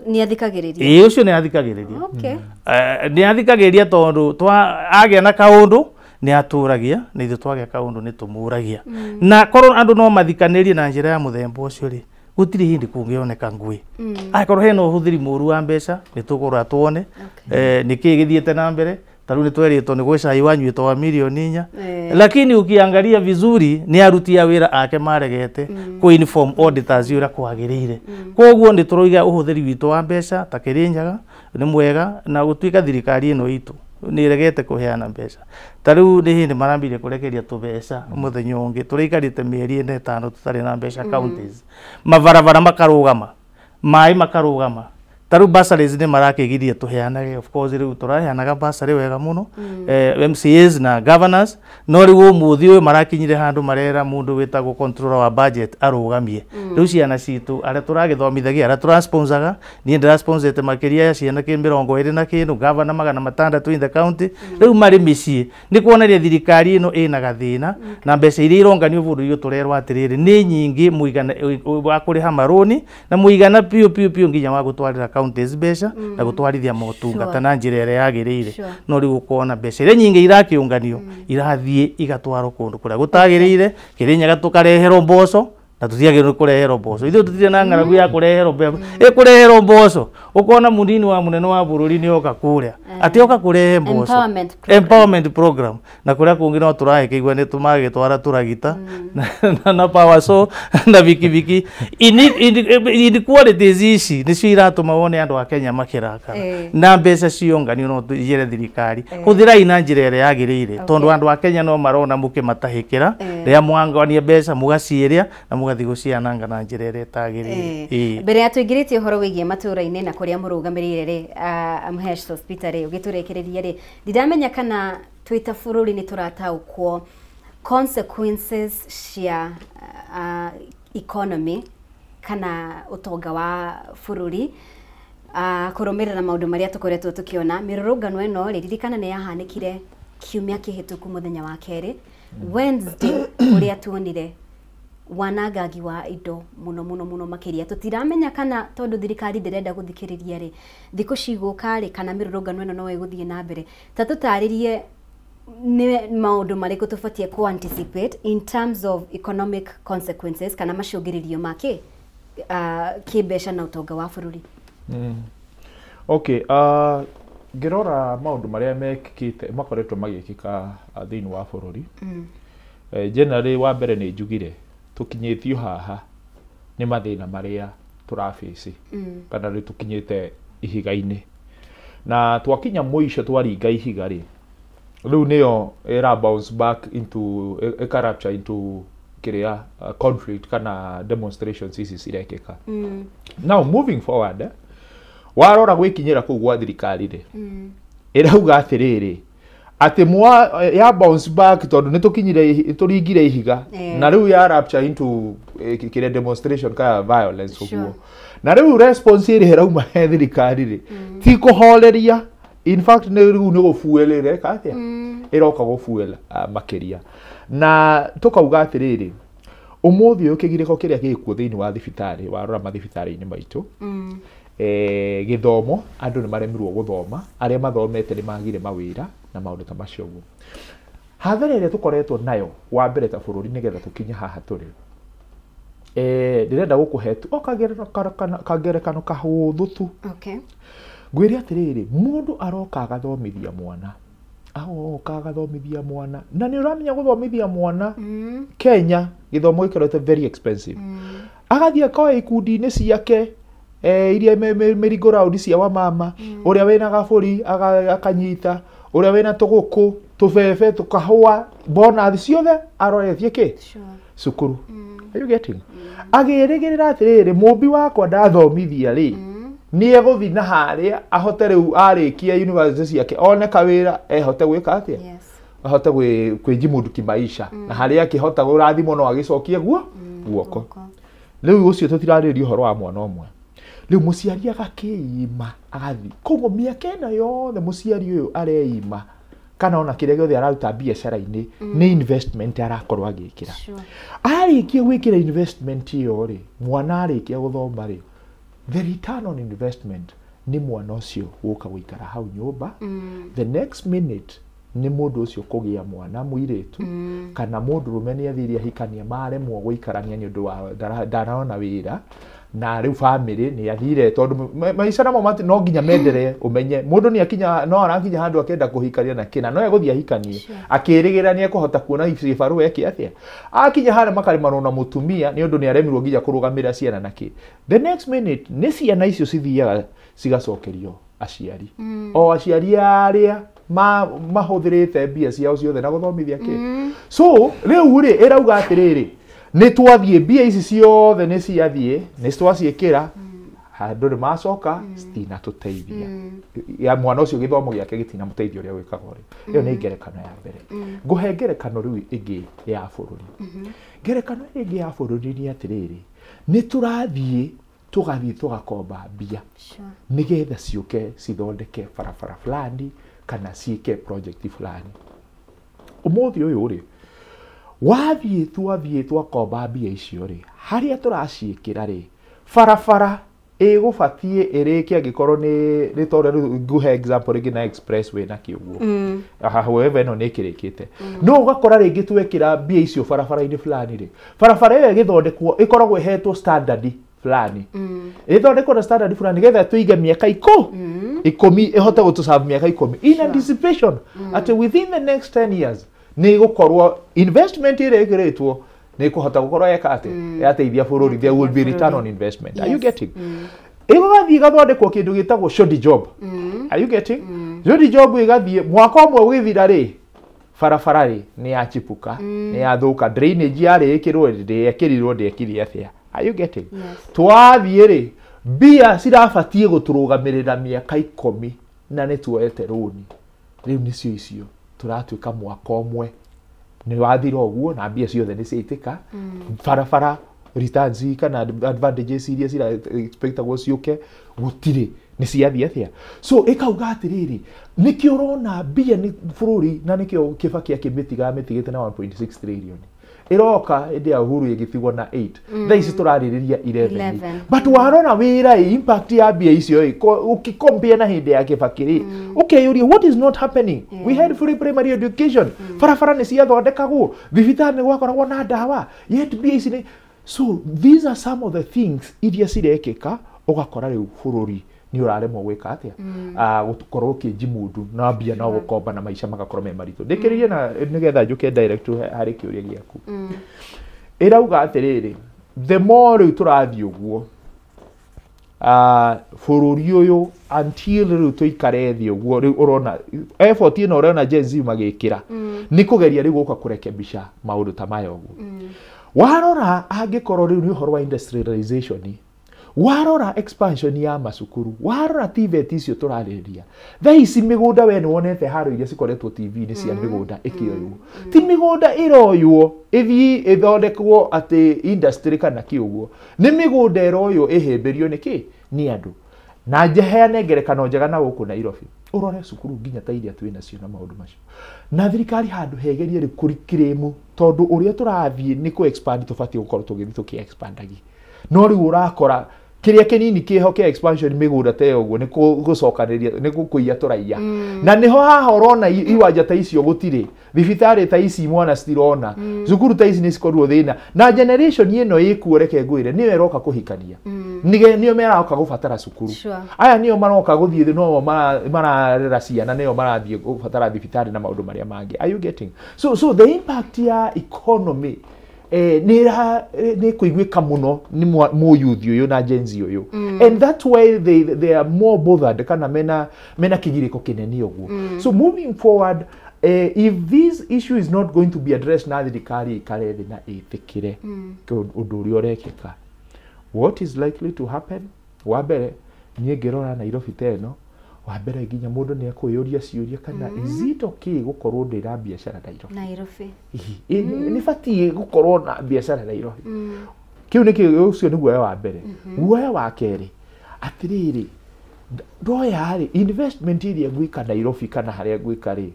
[SPEAKER 1] nĩ athikagĩrĩria
[SPEAKER 2] ũcio nĩ athikagĩrĩria nĩ athikagĩrĩria tondũ agĩa na kaũndũ nĩ atũragia na ithuĩ twagĩa kaũndũ nĩ tũmũragia na korwo andũ no mathikanĩrie na njĩra ya mũthemba ũcio rĩ gũtirĩ hĩndĩ kũngĩoneka ngũĩ akorwo hena ũhũthĩri mũru wa mbeca nĩ tũgũra tuone nĩkĩĩ gĩthiĩte na mbere tarĩu nĩ twerĩtwo nĩ gwĩ cai wanyuĩtwo wa milioni 4 lakini ukiangalia vizuri nĩ aruti a wĩra ake maregete ku inform auditors ũrĩa kwagĩrĩire koguo nĩ tũroiga ũhũthĩri witũ wa mbeca ta Kĩrĩnyaga nĩ mwega na gũtuĩka thirikari ĩno itũ nĩ regete kũheana mbeca tarĩu nĩ hĩndĩ marambirie kũrekeria tũbeca mũthenya ũngĩ tũrĩikarĩte mĩeri 5 tũtarĩ na mbeca counties mabarabara makarũgama maĩ makarũgama tarĩu bursaries nĩ marakĩgirie tũheanage of course rĩu tũraheanaga bursary wega mũno MCAs na governors no rĩu ũmũthĩ ũyũ marakinyire handũ marera mũndũ wĩtagwo controller wa budget arũgamie rĩu ciana citũ arĩa tũragĩthomithagia arĩa tũrasponsaga niĩ ndĩrasponsete makĩria ya ciana 20 na kĩndũ governor 600 in the county rĩu marĩ mĩciĩ nĩ kuoneria thirikari ĩno ĩna gathĩna na mbeca iria ironganio bũrũri ũyũ tũrerwo atĩrĩrĩ nĩ nyingĩ mũigana wa kũrĩha marũni na mũigana piũ nginya wa gũtwarĩra counties mbeca na gũtwarithia motungata na njĩra ĩrĩa yagĩrĩire no rĩu ũkona mbeca iria nyingĩ irakĩũnganio irathiĩ igatwarwo kũndũ kũrĩa gũtagĩrĩire Kĩrĩnyaga tũkareherwo mboco na tutiagirwo kurehero mboco ithu tutire na ng'aragu ya kurehero mbembe kurehero mboco ukona munini wa munene wa bururi ni oka kuria ati oka kurehe mboco empowerment program na kuria kungi no turahe kigwa ni tumage twara turagita na power so na biki inequalities ici ni cio iratuma wone andu a Kenya makiraka na mbeca ciongani no tuyire thirikari kuthira ina njira ire yagirire tondu andu a Kenya no marona mukimatahikiira ria mwangania mbeca mugaciiria na mugathi guciananga na njira ire tagirire
[SPEAKER 1] mbere ya tuingiritie horo wigie matura-ini na kuria murugamirire ri Mhesh Hospital ri ugiturekereria ri ndiramenya kana twita bururi ni turataukwo consequences cia economy kana utonga wa bururi kurumirira maundu maria tukoretwo tukiona mirurungano eno ririkana ni yahanikire kiumia kihituku muthenya wa keri Wednesday uria tuonire wanangagi wa indo muno makiria tutiramenya kana tondu thirikari ndirenda guthikiriria ri thiku ciguka ri kana mirurungano eno no iguthie na mbere tatutaririe ni maundu mariku tubatie ku anticipate in terms of economic consequences kana macungiririo make kibeca na utonga wa bururi.
[SPEAKER 3] Okay, ngirora maundu maria mekikite makoretwo magikika thiini wa bururi generally wa mbere ni njugire tukinyithio haha ni mathina maria turaface kana ri tukinyite ihiga-ini na twakinya muico twaringa ihiga ri riu niyo era bounce back into a rupture into kiria conflict kana demonstrations ici cirekeka. Now moving forward warora gwikinyira kuu gwa thirikari ri irauga atiriri ati mwa ya bounce back tondu ni tukinyire turingire ihiga na riu ya rupture into kiria demonstration ka violence uguo na riu response iri herauma he thirikari ri ti kuhoreria in fact ni riu ni gufuelere katia iroka gufuela makiria na tukauga atiriri umuthi uyu kigiriko kiria gikuo thiini wa thibitari warora mathibitari-ini maitu githomo andu ni maremirwo guthoma aria mathomete ni magire mawira na maundu ta macio guo hathara iria tukoretwo nayo wa mbere ta bururi nigetha tukinye haha turi ndirenda gukuhetu kagerekano kahuthu tu ngwire atiriri mundu aroka agathomithia mwana agathomithia mwana na ni uramenya guthomithia mwana Kenya githomo gikorete very expensive agathia kwa ikundi-ini ciake iria merigo round cia wa mama uria wina gaburi akanyita uria wina tuguku tubebe tukahua bonus ciothe arorethie ki cukuru are you getting agirigirira atiriri mumbi wakwa ndathomithia ri ni eguthi na haria ahote riu arikia university ciake one kawira ehote gwika atia ahote kwijimundu kimaisha na haria akihota gurathimo no agicokie guoko riu ucio tutirariria uhoro wa mwana umwe riu muciari agakiima agathi koguo miaka ino yothe muciari uyu areima kana ona kiria giothe araruta biacara-ini ni investment arakorwo agikira arikia gwikira investment iyo ri mwana arikia guthoma ri the return on investment ni mwana ucio guka guikara hau nyumba the next minute ni mundu ucio kugia mwana muiritu kana mundu rume ni athiria hikania maremwo guikarania ni undu wa ndarona wira na riu family ni athire tondu maisha namo mati no nginya mendere umenye mundu ni akinya no arakinya handu akenda kuhikania na kina no eguthia hikanie akirigira ni ekuhota kuona ibaru eki atia akinya hana makarima na mutumia ni undu ni aremirwo nginya kurugamira ciana na ki the next minute ni ciana icio cithiaga cigacokerio aciari o aciari aria mahuthirite mbia ciao ciothe na guthomithia ki so riu ri irauga atiriri ni twathie mbia ici ciothe ni ciathie ni twaciikira handu ni macoka citina tuteithia ya mwana ucio githomo giake gitina muteithia uria gwikaga ri iyo ni ngerekano ya mbere nguhe ngerekano riu ingi ya bururi ngerekano ingi ya bururi ni atiriri ni turathie tugakomba mbia nigetha ciuke cithondeke barabara fulani kana ciike project fulani umuthi uyu ri wathie twakomba mbia icio ri haria turaciikira ri barabara igubatie irike angikorwo ni tondu nguhe example ringi na expressway na kiuguo however no ni kirikite no ugakora ringi twekira mbia icio barabara-ini fulani ri barabara iyo igithondekwo ikoragwo ihetwo standard fulani ithondekwo na standard fulani getha tuige miaka 10 ihote gutuserve miaka 10 in anticipation at within the next 10 years ni gukorwo investment ire igiritwo ni kuhota gukorwo yakate yateithia bururi there will be return on investment. Are you getting? Igathi igathondekwo kindu gitagwo shoddy job. Are you getting? Shoddy job igathi mwaka umwe withira ri barabara ri ni yachipuka ni yathuka drainage yari ikirwo ndiyekirirwo ndiyekiri atia. Are you getting? Twathie ri mbia cirabatie guturugamirira miaka 10 na ni tuete runi riu nicio icio turatuika mwaka umwe ni wathira uguo na mbia ciothe ni ciitika barabara returns kana advantages iria cira expect go ciuke gutire ni ciathi atia. So ikauga atiriri nikio urona mbia ni bururi na nikio Kibaki akimitiga mitigite na 1.6 trillion iroka indi ya Uhuru igithigwo na 8 thaici turaririria 11 but warona wira impact ya mbia icio ukikompare na hindi ya Kibaki ri ukeyuria what is not happening. We had free primary education barabara ni ciathondekagwo thibitari ni gwakoragwo na ndawa yet mbia ici ni. So these are some of the things iria cirekeka ugakora riu bururi ni uraremwo gwika atia gukorwo kinji mundu na mbia na gukomba na maisha magakorwo me maritu ndikiririe na nigetha njuke direct hari kiuria giaku irauga atiriri the more riu turathi uguo bururi uyu until riu tuikare thi uguo riu urona effort ino urona Gen Z magikira ni kugeria riu guka kurekebisha maundu ta mayo uguo warora angikorwo riu ni uhoro wa industrialization warora expansion ya masukuru warora TVET icio turariria thaici migunda we ni wonete haro iria cikoretwo TV ni cia migunda ikioywo ti migunda iroywo ithi ithondekwo ati industry kana kiuguo ni migunda iroywo ihimberio niki ni andu na njeheane ngerekano njega na guku Nairobi urore cukuru nginya ta iria twina cio na maundu macio na thirikari handu hegerie ri kurikiremu tondu uria turathie ni ku expand tubati gukorwo tugithi tuki expandagi no riu urakora kiria kinini kiho kia expansion migunda te uguo ni gucokaniria ni gukuia turaia na niho haha urona iwanja ta icio gutire thibitari ta ici mwana citirona cukuru ta ici ni cikorwo thina na generation ino ikuoreke ngwire niyo eroka kuhikania niyo meroka gubatara cukuru aya niyo maroka guthie no mararera ciana niyo marathie gubatara thibitari na maundu maria mangi. Are you getting? So the impact ya economy ni kuiguika muno ni mu youth uyu na Gen Z uyu and that way they are more bothered kana mena kigiriko kinene uguo. So moving forward if this issue is not going to be addressed na thirikari ikarethi na itikire undu uri urekeka what is likely to happen wa mbere nie ngirora Nairobi teno wa mbere nginya mundu ni akuyuria ciuria kana is it okay gukorwo ndira biashara Nairobi ni fati gukorwo na biashara Nairobi kiu ni kiu ucio ni guoya wa mbere guoya wa keri atiriri ndoya ri investment iria gwika Nairobi kana haria gwika ri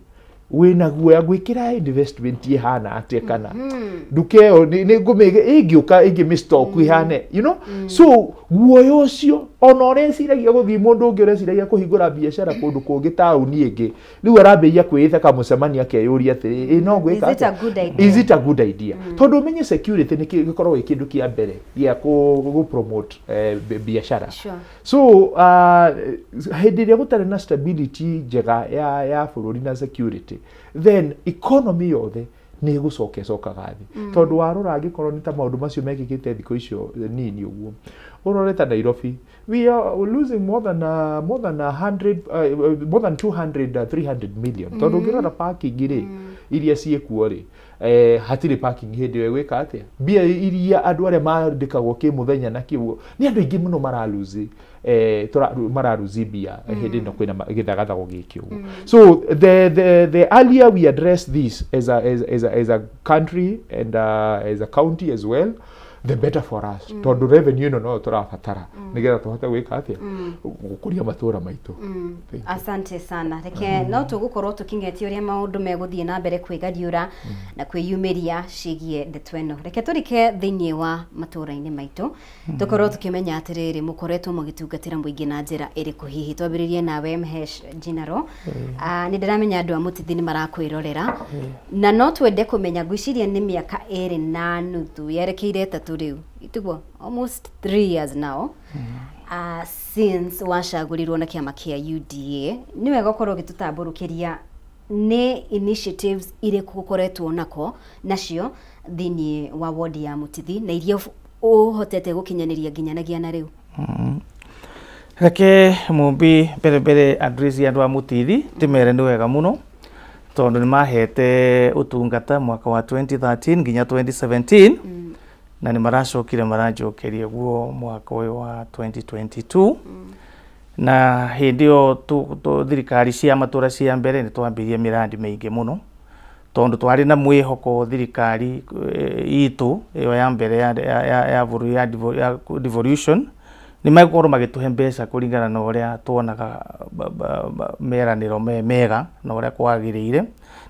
[SPEAKER 3] wina guoya gwikira investment ihana atia kana ndukeo ni ngumige ingiuka ingimistock ihane you know so guoya ucio ona ureciragia guthii mundu ungi ureciragia kuhingura biashara kundu kungi tauni ingi riu arambia kwitheka mucemania akeyuria ati no gwika is it a good idea tondu menye security ni gikorwo ikindu kia mbere ya ku promote biashara so hindi ria gutare na stability njega ya bururi na security then economy yothe ni gucoka gathi tondu warora angikorwo ni ta maundu macio mekikite thiko icio nini uguo uroreta Nairobi we are losing more than 200 300 million tondu ngirora parking ri iria ciekuo ri hatire parking hindi we gwika atia bia iria andu aria mandikagwo ki muthenya na kiugo ni andu ingi muno mararuzi bia hindi no kwina githagathago gikio. So the earlier we address this as a country and as a county as well the better for us tondu revenue ino no turabatara nigetha tuhote gwika atia gukuria matura maitu.
[SPEAKER 1] Asante sana. Reke no tugukorwo tukingetie uria maundu meguthie na mbere kwigariura na kwiyumiria cigie ndeto ino. Reke turike thiini wa matura-ini maitu tukorwo tukimenya atiriri mukoretwo mugitungatira muingi na njira iriku hihi twambiririe nawe Mhesh Jinaro. Ni ndiramenya andu a Mutithi ni marakwirorera na no twende kumenya gwiciria ni miaka 2 na nuthu yerekeire 3 riu itugo almost 3 years now since wacagurirwo na kiama kia UDA. Ni wega ukorwo gitutamburukiria ni initiatives iriku gukoretwo nako nacio thiini wa ward ya Mutithi na iria uhotete gukinyaniria nginyanagia na riu.
[SPEAKER 2] Reke mumbi mbere address ya andu a Mutithi timere ni wega muno tondu ni mahete utungata mwaka wa 2013 nginya 2017 na ni maracokire maranjokerie guo mwaka wa 2022 na hindio thirikari cia matura cia mbere ni twambirie mirandi meingi muno tondu twari na mwihoko thirikari itu iyo ya mbere ya devolution ni magoro magituhe mbeca kuringana na uria tuonaga meraniro mega na uria kwagiriire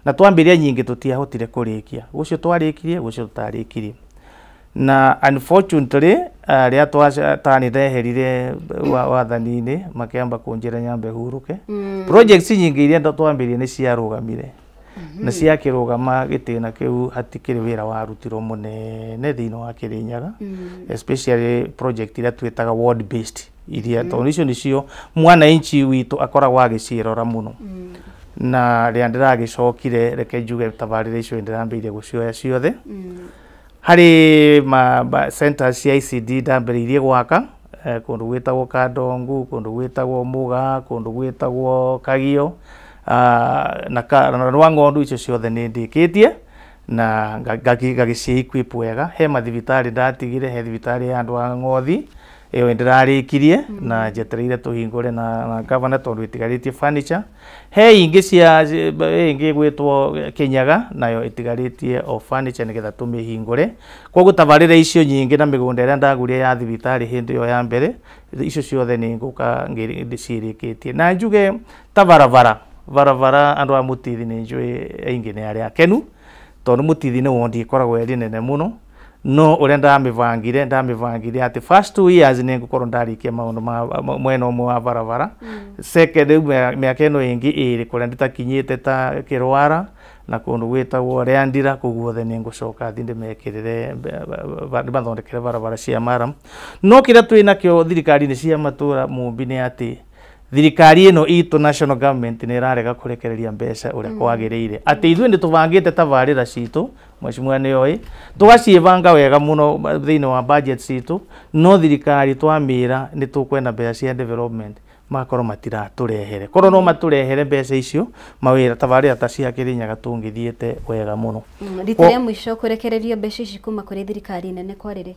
[SPEAKER 2] na twambiria nyingi tutiahotire kurikia gucio twarikirie gucio tutarikirie na unfortunately ria twanitherire wathani-ini makiamba kunjira nyambe huruke projects nyingi iria twambirie ni ciarugamire na ciakirugama gitina kiu hatikiri wira warutirwo munene thiini wa Kirinyaga especially project iria twitaga ward based iria tondu nicio mwana inchi witu akoragwo agicirora muno na ria ndiragicokire reke njuge tabarire icio ndirambirie gucioya ciothe hari centers cia ICD ndambiriirie gwaka kundu gwitagwo Kandongu, kundu gwitagwo Muga, kundu gwitagwo Kagio na Rwangondu icio ciothe ni ndikitie na ngagicie equip wega. He mathibitari ndatigire, he thibitari ya andu a Ngothi iyo ndirarikirie na njetereire tuhingure na governor tondu itigaritie furniture. He ingi cia ingi gwitwo Kinyaga nayo itigaritie o furniture nigetha tumihingure. Koguo tabarire icio nyingi na migunda ira ndaguria ya thibitari hindi yo ya mbere icio ciothe ni nguka ngiriciirikitie na njuge tabarabara andu a Mutithi ni njui aingi ni aria akenu tondu Mutithi ni wondi ikoragwo eri nene muno no uria ndamivangire ati first 2 years ni ngukorwo ndarikia maundu mwena umwe wa barabara second miaka ino ingi iri kuria nditakinyite ta Kirwara na kundu gwitagwo Riandira kuguothe ni ngucoka thinde mekirire bathondekere barabara cia Maram no kiria twina kio thirikari ni cia matura mumbi ni ati thirikari ino itu national government ni irarega kurekereria mbeca uria kwagiriire ati ithuĩ nditubangite tabarira citu mheshimiwa ni oi tugaciivanga wega muno thiini wa budget citu no thirikari twamira ni tukwenda mbeca cia development makorwo matiraturehere korwo no maturehere mbeca icio mawira tabarira ta cia Kirinyaga tungithiete wega muno.
[SPEAKER 1] Ritire mwisho kurekererio mbeca ici kuma kuri thirikari nene kwarire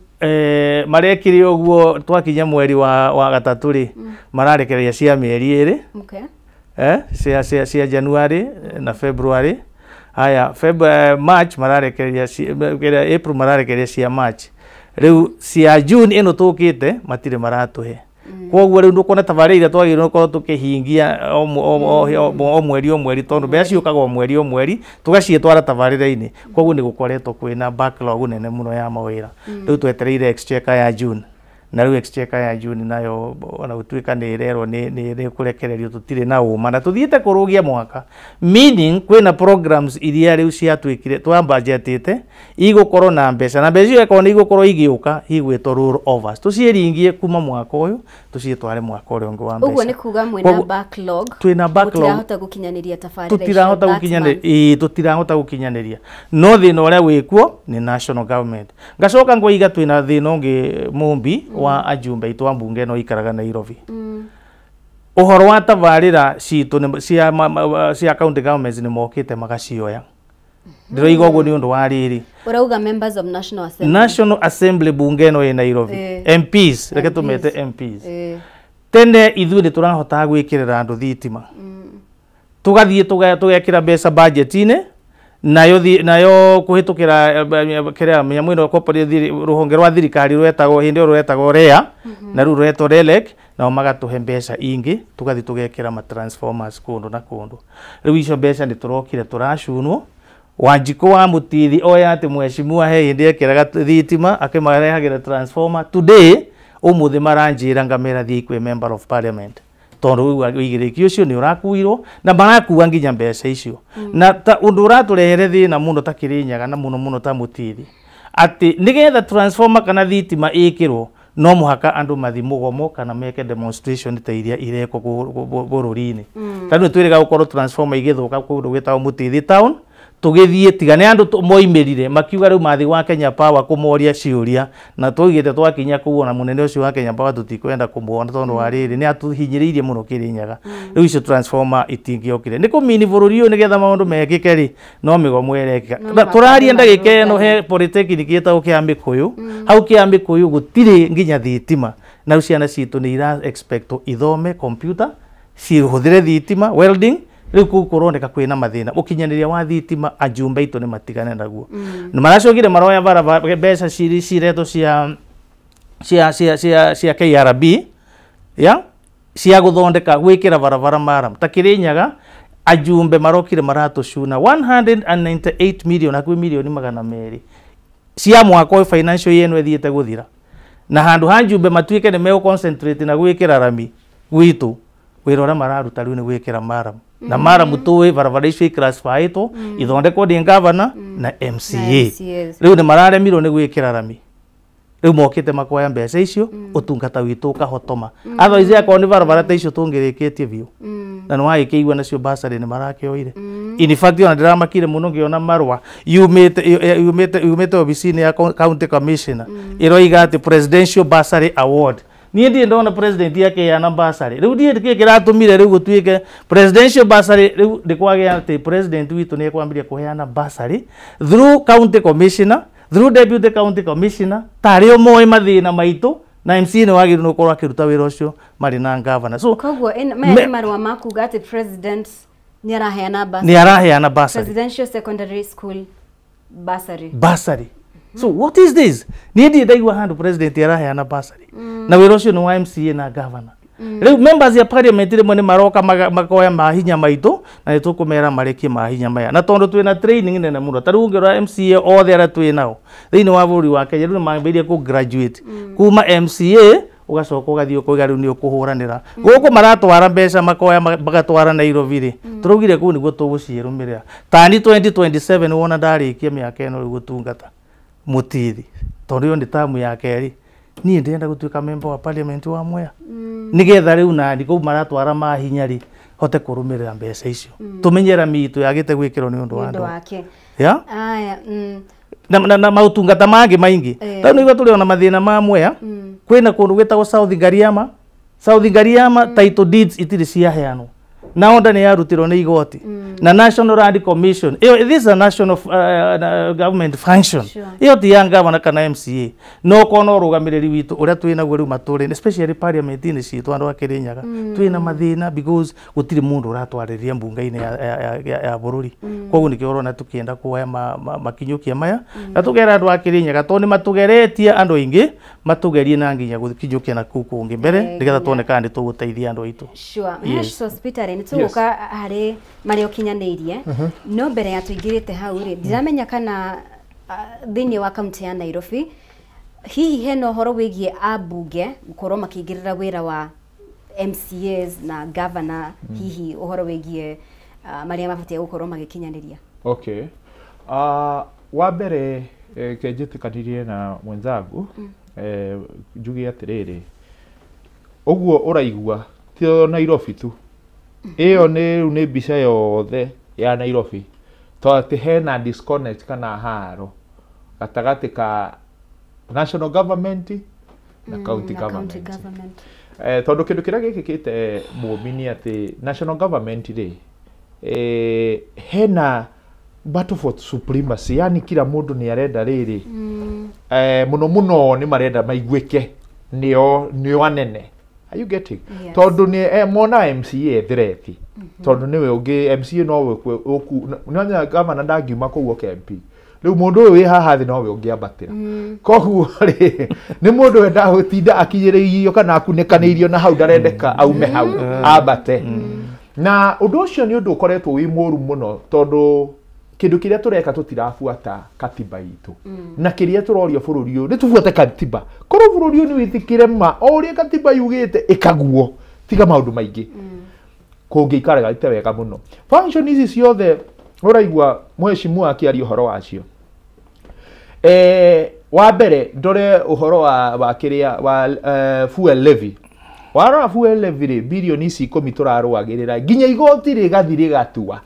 [SPEAKER 2] marekire uguo twakinya mweri wa gatatu ri mararekereria cia mieri 2 cia January na February. Haya March mararekereria April mararekereria cia March. Riu cia June ino tukite matire maratuhe koguo riu ndukona tabarira twagirwo korwo tukihingia o mweri tondu mbeca ciukaga o mweri tugacietwara tabarira-ini koguo ni gukoretwo kwina backlog nene muno ya mawira riu twetereire exchequer ya June na riu exchequer ya June nayo ona gutuika ni rero ni kurekererio tutire na uma na tuthiete kurugia mwaka meaning kwina programs iria riu cia twikire twa budgetite igukorwo na mbeca na mbeca iko ni igukorwo igiuka igwetwo roll overs tuciringie kuma mwaka uyu tucietware mwaka uria ungi wa mbeca.
[SPEAKER 1] Uguo ni kuga mwina backlog
[SPEAKER 2] twina backlog
[SPEAKER 1] tutirahota gukinyaniria tabarira
[SPEAKER 2] tutirahota gukinyaniria no thina uria wikuo ni national government ngacoka ngoiga twina thina ungi mumbi wa ajumbe itwa mbunge no ikaraga Nairobi uhoro wa tabarira citu cia county governments ni mokite magacioya ndiroiga uguo ni undu wa riri
[SPEAKER 1] urauga members of
[SPEAKER 2] National Assembly bunge no in Nairobi MPs reke tumete MPs tene ithuĩ ni turahota gwikirira andu thitima tugathie tugekira mbeca budget-ini nayo kuhitukira kiria nyamwino corporate ruhonge rwa thirikari rwetagwo hindi rwetagwo REA na ru rwetwo RELEC na magatuhe mbeca ingi tugathi tugekira ma transformers kundu na kundu riu icio mbeca ni turokire turacunwo Wanjiko wa Mutithi oya ati mweshimua he hindi ekiraga thitima akimarehagira transformer today umuthi maranjira ngamera thi kwe member of parliament tondu wigiriki ucio ni urakuirwo na barakuwa nginya mbeca icio na undu uraturehere thina muno ta Kirinyaga na muno ta Mutithi ati nigetha transformer kana thitima ikirwo no muhaka andu mathi mugomo kana meke demonstration ta iria ireko bururi-ini tandu twirega gukorwo transformer igithuka kundu gwitagwo Mutithi town tugithie tigane andu moimirire makiuga riu mathi wa Kenya Power kumoria ciuria na tugite twakinya kuona munene ucio wa Kenya Power tutikwenda kumuona tondu wa riri ni atuhinyiriirie muno Kirinyaga riu icio transformer itingiokire ni kumini bururi uyu nigetha maundu mekike ri no migomo ereka turaria ndagika eno he polytechnic yetagwo Kiambikuyu hau Kiambikuyu gutiri nginya thitima na ciana citu ni ira expect ithome computer cihuthire thitima welding riu kuroneka kwina mathina ukinyaniria wa thitima ajumbe itu ni matigane naguo ni maracogire maroya bara mbeca cireto cia KRB ya cia guthondeka gwikira barabara maram ta Kirinyaga ajumbe marokire maratucuna 198 million akwi milioni 200 cia mwaka wa financial yenu ethiete guthira na handu hanjumbe matuike ni me concentrate na gwikira rami gwitu wirora mararuta riu ni gwikira maram na mara mutuwe barabara icio classify to ithondekwo ndi governor na MCA riu ni mararemirwo ni gwikira rami riu mokite makoya mbeca icio utungata witu ukahotoma otherwise yakwa ni barabara ta icio tungirikitie biu na no aikigwa nacio basari ni marakioire in fact ona ndiramakire muno ngiona marwa yumete obisini ya county commissioner iroiga ati presidential bursary award ni ndi ndona president yake ya nambasari riu ndi kiratumire riu gutuike presidential bursary riu ndikwage ati president witu ni kwambiria kuheana bursary through county commissioner through deputy county commissioner tario moe mathina maitu na MC ni wagiru no korwa kiruta wira ucio mari na governor so
[SPEAKER 1] koguo marwa makuga ati president ni araheana bursary presidential secondary school bursary so what is this ni ndi ndaigwa handu president araheana bursary na wira ucio ni wa MCA na governor riu members ya parliament rimwe ni maroka makoya mahinya maitu na nitukumera marekie mahinya maya na tondu twina training nene muno tariu ngira MCA othe ara twinao thiini wa buri wa Kenya riu mambirie ku graduate kuma MCA ugacoka ugathio kuiga riu ni ukuhuranira guku maratwara mbeca makoya magatwara Nairobi ri turugire ku niguo tugucirumirira tani 2027 wona ndarikia miaka eno riu gutungata Mutithi tondu yo ni tamu ya keri ni ndenda gutuika member wa parliament wa Mwea nigetha riu na ndiko maratwara mahinya ri hote kurumirira mbeca icio tumenyera mitu yagite gwikirwo ni undu wa andu ya aya na mautungata mangi maingi tano igwa tuli ona mathina ma Mwea kwina kundu gwetagwo South Gariama title deeds itiri ciaheanwo na onda ni yarutirwo ni igoti na National Land Commission this is a national government function iyo ti ya governor kana MCA no kono rugamiriri witu uria twina gwe riu mature especially parliament ni citu andu akirinyaga twina mathina because gutiri mundu uratwariria mbunga-ini ya bururi koguo ni kiorona tukienda kuoya makinyukia maya na tugera andu akirinyaga to ni matugeretie andu ingi matugerie na nginya gukinyukia na kuku ngi mbere nigetha tuone kana ni tuguteithia andu aitu yes hospital ni tuguka hari mario kinyanirie no mbere ya tuingirite hau ri ndiramenya kana thini wa kaunti ya Nairobi hihi heno horo wigie abunge gukorwo makingirira wira wa MCAs na governor hihi uhoro wigie maria mabatie gukorwo magikinyaniria
[SPEAKER 3] okay wa mbere kenjitikanirie na mwenzangu njugi atiriri uguo uraigua tio Nairobi tu iyo ni mbica yothe ya Nairobi to ati hena disconnect kana haro gatagati ka national government na county government tondu kindu kiria gikikite muumini ati national government ri hena battle for supremacy yani kila mundu ni arenda riri muno ni marenda maigwike nio anene Are you getting?
[SPEAKER 1] Yes.
[SPEAKER 3] Tondu ni mona MCA threat. Tondu niwe ungi MCA no we nanya governor ndangiuma kuu oke MP. Riu mundu uyu wi haha thi no we ungiambatira. Koguo ri ni mundu wenda gutinda akinyiririo kana akunikanirio na hau ndarendeka aume hau ambate. Na undu ucio ni undu ukoretwo wi muru muno tondu kindu kiria tureka tutirafuata katiba itu na kiria turorio bururi uyu ni tufuate katiba korwo bururi uyu ni withikire ma o uria katiba yugite ikaguo tiga maundu maingi kungiikaraga ite wega muno function ici ciothe uraigua mheshimiwa akiaria uhoro wacio wa mbere ndore uhoro wa kiria wa fuel levy wara fuel levy ri bilioni ici 10 turarwagirira nginya igoti rigathiri gatua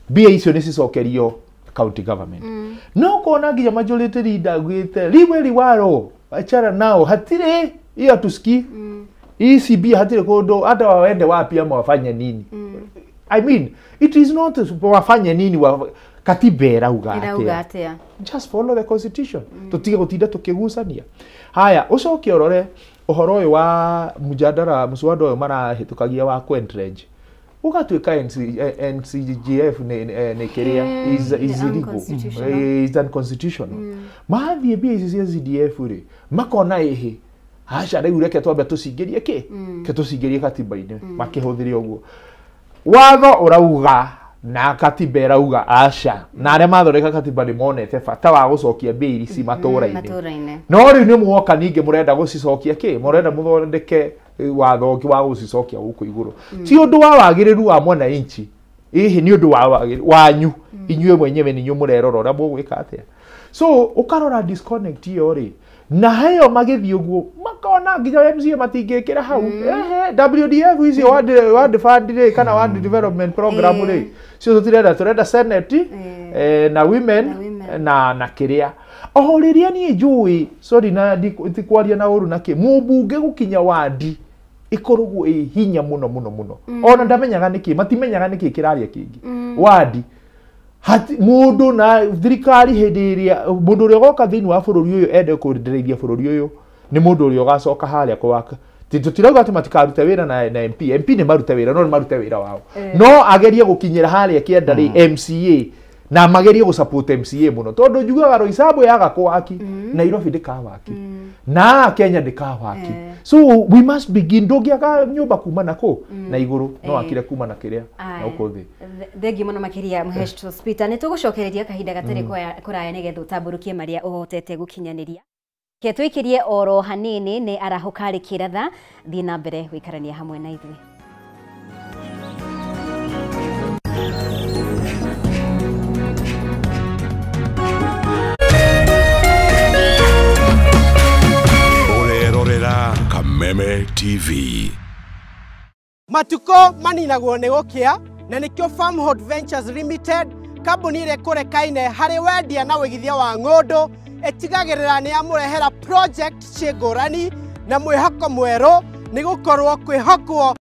[SPEAKER 3] bia icio ni cicokerio county government no kona nginya majority leader gwite liwe waro achara nao hatire hiyo tuski ECB hatire kondo hata waende wapi ama wafanye nini I mean it is not wafanye nini wa katibera ugatea just follow the constitution tutige gutinda tukigusania haya ucoke orore uhoro uyu wa mujadara muswada uyu marahitukagia wa entrench ugatuika NCGF ne keria is illegal is unconstitutional mathi bia ici cia CDF ri makona ehe acha rĩu reke twambe tucingerie ke tucingerie katiba-inĩ makihũthĩre ũguo watho ũrauga na katiba ĩrauga acha na arĩa mathondeka katiba nĩ monete bata wa gũcokia mbia ici matũũra-inĩ no rĩu nĩ muoka ningĩ mũrenda gũcicokia mũrenda mũthondeke watho ũngĩ wa gũcicokia gũkũ igũrũ ti ũndũ wa wagĩrĩru wa mwananchi hihi nĩ ũndũ wa wanyu inyuĩ mwenyewe nĩ inyuĩ mũrerora ũrĩa mũgwĩka atĩa so ũkarora disconnect iyo rĩ na heyo magithii uguo makona nginya MCA matingĩkĩra hau WDF icio ward fund kana ward development program rĩ cio turenda senate na women na kiria o riria ni njui sorry na tikwaria na uru nake mubunge gukinya wadi ikorugwo hinya muno ona ndamenyaga niki matimenyaga niki kiraria kingi wadi mundu na thirikari hindi iria mundu uria goka thiini wa bururi uyu ende kuendereithia bururi uyu ni mundu uria ugacoka haria kwaka titirauga ati matikarute wira na MP ni marute wira no marute wira wao no agerie gukinyira haria kiendari MCA na magerie gusupport MCA muno tondu njugaga Roysambu yaga kwaki Nairobi ndikawaki na Kenya ndikawaki so we must begin ndogiaga nyumba kuma nako na iguru no akire kuma na kiria na uko thi
[SPEAKER 1] thengi muno makiria muheshimiwa speaker ni tugucokereria kahinda gatari kuraya nigetha utamburukie maria uhotete gukinyaniria ke twikirie oro hanini ni arahukari kiratha thina mbere wikarania hamwe na ithui
[SPEAKER 4] Kameme TV.
[SPEAKER 5] Matuko maninagwo nĩ gũkĩa na nĩkĩo Farmhold Ventures Limited kambuni ĩrĩa kũrekaine harĩ wendia na wĩigithia wa ng'ũndũ ĩtigagĩrĩra nĩ yamũrehera project ciĩ ngũrani na mwĩhoko mwerũ nĩ gũkorwo kwĩhokwo